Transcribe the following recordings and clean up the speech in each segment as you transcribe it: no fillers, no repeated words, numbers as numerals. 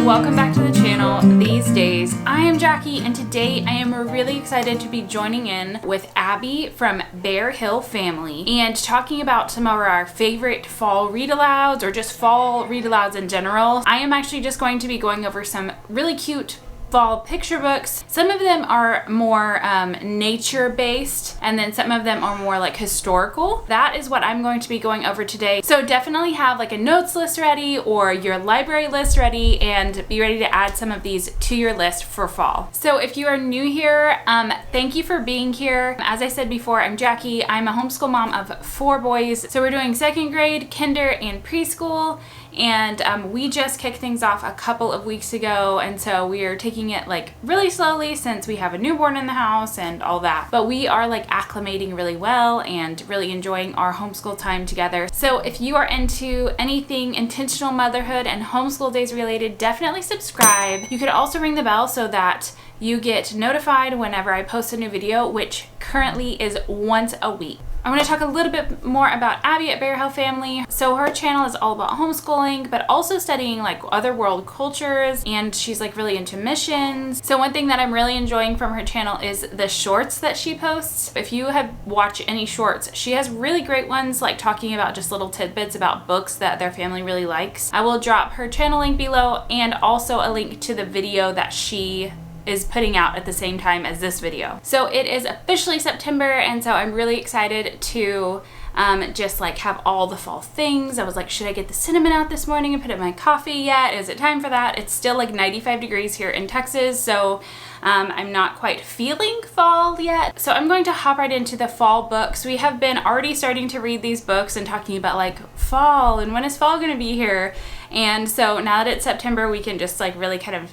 welcome back to the channel these days. I am Jackie, and today I am really excited to be joining in with Abby from Bear Hill Family and talking about some of our favorite fall read-alouds or just fall read-alouds in general. I am actually just going to be going over some really cute fall picture books. Some of them are more nature based, and then some of them are more like historical. That is what I'm going to be going over today. So definitely have like a notes list ready or your library list ready, and be ready to add some of these to your list for fall. So if you are new here, thank you for being here. As I said before, I'm Jackie. I'm a homeschool mom of 4 boys. So we're doing 2nd grade, kinder, and preschool. And we just kicked things off a couple of weeks ago, and so we are taking it like really slowly since we have a newborn in the house and all that. But we are like acclimating really well and really enjoying our homeschool time together. So if you are into anything intentional motherhood and homeschool days related, definitely subscribe. You could also ring the bell so that you get notified whenever I post a new video, which currently is once a week. I want to talk a little bit more about Abby at Bear Hill Family. So her channel is all about homeschooling, but also studying like other world cultures, and she's like really into missions. So one thing that I'm really enjoying from her channel is the shorts that she posts. If you have watched any shorts, she has really great ones like talking about just little tidbits about books that their family really likes. I will drop her channel link below and also a link to the video that she is putting out at the same time as this video. So it is officially September, and so I'm really excited to just like have all the fall things. I was like, should I get the cinnamon out this morning and put it in my coffee yet? Is it time for that? It's still like 95 degrees here in Texas, so I'm not quite feeling fall yet. So I'm going to hop right into the fall books. We have been already starting to read these books and talking about like fall and when is fall gonna be here. And so now that it's September, we can just like really kind of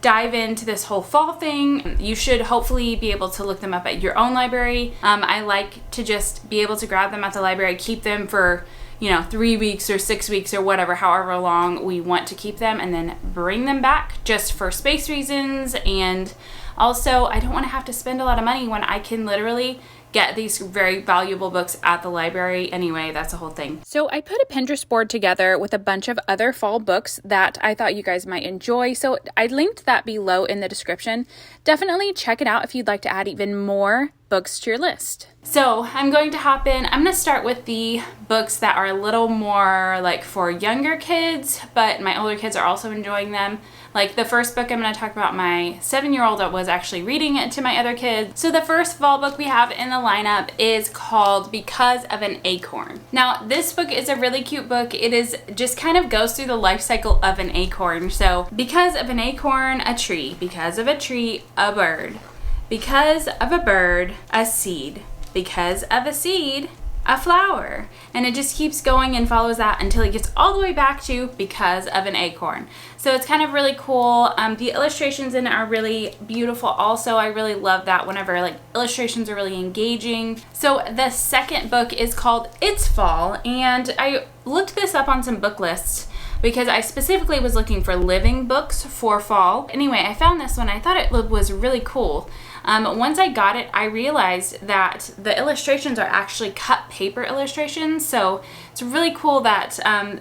dive into this whole fall thing. You should hopefully be able to look them up at your own library. I like to just be able to grab them at the library, keep them for 3 weeks or 6 weeks or whatever, however long we want to keep them, and then bring them back just for space reasons. And also, I don't want to have to spend a lot of money when I can literally get these very valuable books at the library. Anyway, that's the whole thing. So I put a Pinterest board together with a bunch of other fall books that I thought you guys might enjoy. So I linked that below in the description. Definitely check it out if you'd like to add even more books to your list. So I'm going to hop in. I'm going to start with the books that are a little more like for younger kids, but my older kids are also enjoying them. Like the first book I'm going to talk about, my 7-year-old was actually reading it to my other kids. So the first fall book we have in the lineup is called Because of an Acorn. Now this book is a really cute book. It is just kind of goes through the life cycle of an acorn. So because of an acorn, a tree. Because of a tree, a bird. Because of a bird, a seed. Because of a seed, a flower. And it just keeps going and follows that until it gets all the way back to because of an acorn. So it's kind of really cool. The illustrations in it are really beautiful also. I really love that whenever like illustrations are really engaging. So the second book is called It's Fall, and I looked this up on some book lists because I specifically was looking for living books for fall. Anyway, I found this one. I thought it was really cool. Once I got it, I realized that the illustrations are actually cut paper illustrations. So it's really cool that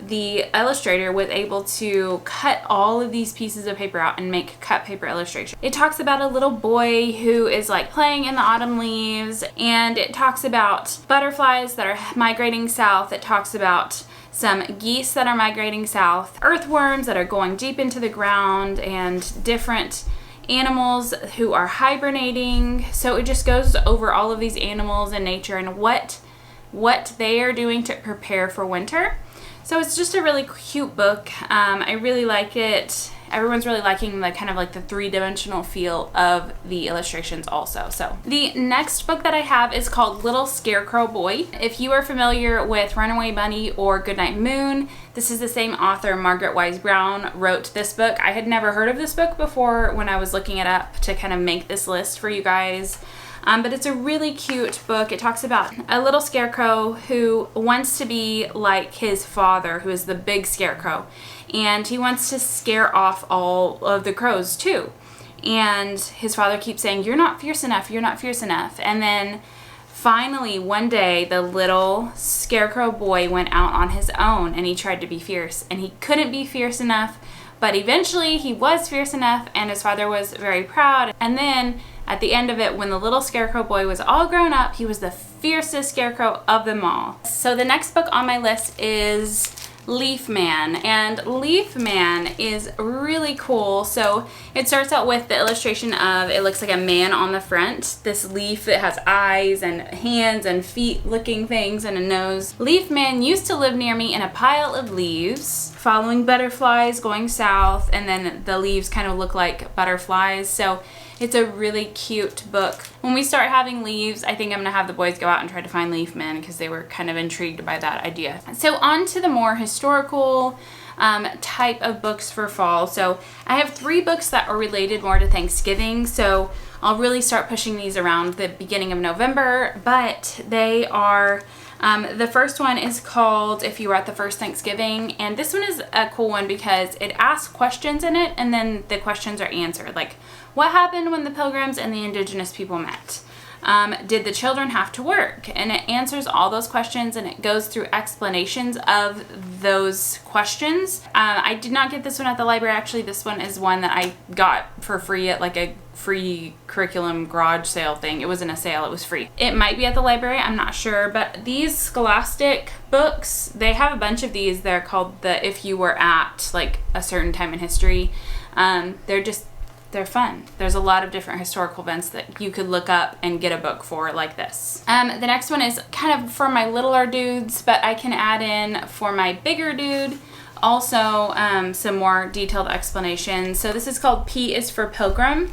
the illustrator was able to cut all of these pieces of paper out and make cut paper illustrations. It talks about a little boy who is like playing in the autumn leaves, and it talks about butterflies that are migrating south. It talks about some geese that are migrating south, earthworms that are going deep into the ground, and different animals who are hibernating. So it just goes over all of these animals in nature and what they are doing to prepare for winter. So it's just a really cute book. I really like it. Everyone's really liking the kind of like the 3-dimensional feel of the illustrations also. So the next book that I have is called Little Scarecrow Boy. If you are familiar with Runaway Bunny or Goodnight Moon, this is the same author, Margaret Wise Brown, wrote this book. I had never heard of this book before when I was looking it up to kind of make this list for you guys. But it's a really cute book. It talks about a little scarecrow who wants to be like his father, who is the big scarecrow. And he wants to scare off all of the crows too. And his father keeps saying, "You're not fierce enough, you're not fierce enough." And then finally, one day, the little scarecrow boy went out on his own and he tried to be fierce. And he couldn't be fierce enough But eventually he was fierce enough and his father was very proud. And then at the end of it, when the little Scarecrow Boy was all grown up, he was the fiercest scarecrow of them all. So the next book on my list is Leaf Man, and Leaf Man is really cool. So it starts out with the illustration of, it looks like a man on the front, this leaf that has eyes and hands and feet looking things and a nose. Leaf Man used to live near me in a pile of leaves, following butterflies going south, and then the leaves kind of look like butterflies. So it's a really cute book. When we start having leaves, I think I'm gonna have the boys go out and try to find Leaf Man because they were kind of intrigued by that idea. So on to the more historical type of books for fall. So I have 3 books that are related more to Thanksgiving. So I'll really start pushing these around the beginning of November, but they are, the first one is called If You Were at the First Thanksgiving, and this one is a cool one because it asks questions in it and then the questions are answered. Like, what happened when the Pilgrims and the indigenous people met? Did the children have to work? And it answers all those questions and it goes through explanations of those questions. I did not get this one at the library. Actually, this one is one that I got for free at like a free curriculum garage sale thing. It wasn't a sale, it was free. It might be at the library, I'm not sure, but these Scholastic books, they have a bunch of these. They're called the If You Were At like a certain time in history. They're fun. There's a lot of different historical events that you could look up and get a book for like this. The next one is kind of for my littler dudes, but I can add in for my bigger dude also some more detailed explanations. So this is called P is for Pilgrim.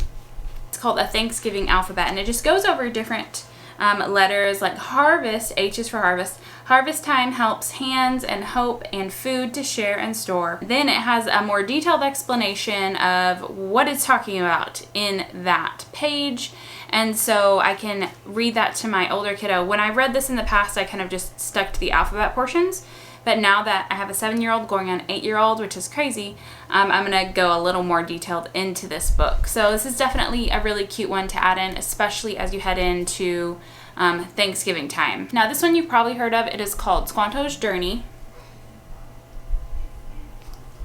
It's called A Thanksgiving Alphabet, and it just goes over different letters like harvest, H is for harvest. Harvest time helps hands and hope and food to share and store. Then it has a more detailed explanation of what it's talking about in that page. And so I can read that to my older kiddo. When I read this in the past, I kind of just stuck to the alphabet portions. But now that I have a 7-year-old going on an 8-year-old, which is crazy, I'm gonna go a little more detailed into this book. So this is definitely a really cute one to add in, especially as you head into Thanksgiving time. Now this one you've probably heard of. It is called Squanto's Journey.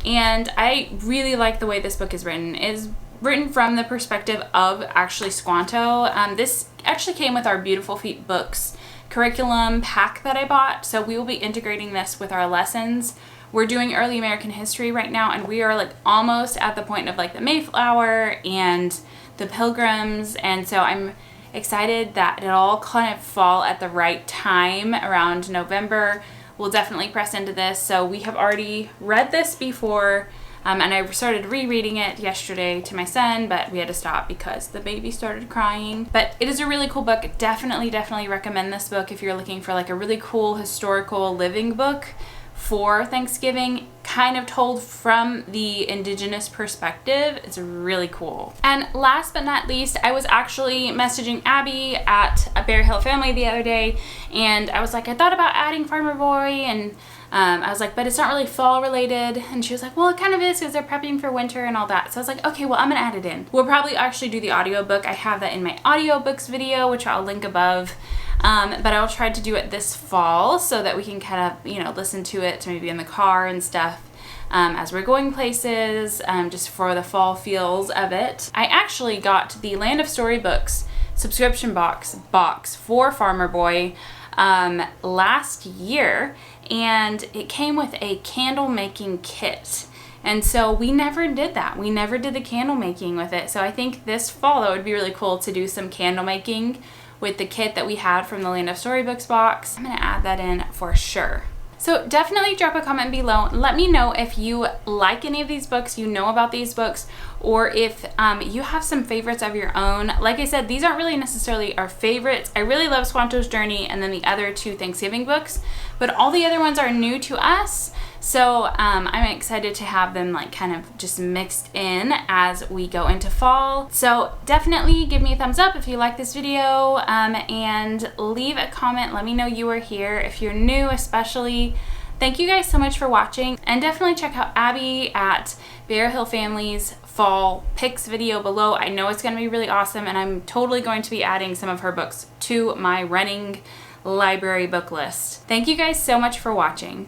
And I really like the way this book is written. It is written from the perspective of actually Squanto. This actually came with our Beautiful Feet Books curriculum pack that I bought. So we will be integrating this with our lessons. We're doing early American history right now, and we are like almost at the point of like the Mayflower and the Pilgrims. And so I'm excited that it'll all kind of fall at the right time around November. We'll definitely press into this. So we have already read this before, and I started rereading it yesterday to my son, but we had to stop because the baby started crying. But it is a really cool book. Definitely recommend this book if you're looking for like a really cool historical living book for Thanksgiving, kind of told from the indigenous perspective. It's really cool. And last but not least, I was actually messaging Abby at a Bear Hill Family the other day, and I was like, I thought about adding Farmer Boy, and I was like, but it's not really fall related. And she was like, well, it kind of is because they're prepping for winter and all that. So I was like, okay, well, I'm gonna add it in. We'll probably actually do the audiobook. I have that in my audiobooks video, which I'll link above. But I'll try to do it this fall so that we can kind of, you know, listen to it maybe in the car and stuff as we're going places, just for the fall feels of it. I actually got the Land of Storybooks subscription box for Farmer Boy last year, and it came with a candle making kit. And so we never did that. We never did the candle making with it. So I think this fall it would be really cool to do some candle making with the kit that we had from the Land of Storybooks box. I'm gonna add that in for sure. So definitely drop a comment below. Let me know if you like any of these books, you know about these books, or if you have some favorites of your own. Like I said, these aren't really necessarily our favorites. I really love Squanto's Journey and then the other 2 Thanksgiving books, but all the other ones are new to us. So I'm excited to have them like kind of just mixed in as we go into fall. So definitely give me a thumbs up if you like this video, and leave a comment. Let me know you are here. If you're new especially, thank you guys so much for watching, and definitely check out Abby at Bear Hill Family's fall picks video below. I know it's going to be really awesome, and I'm totally going to be adding some of her books to my running library book list. Thank you guys so much for watching.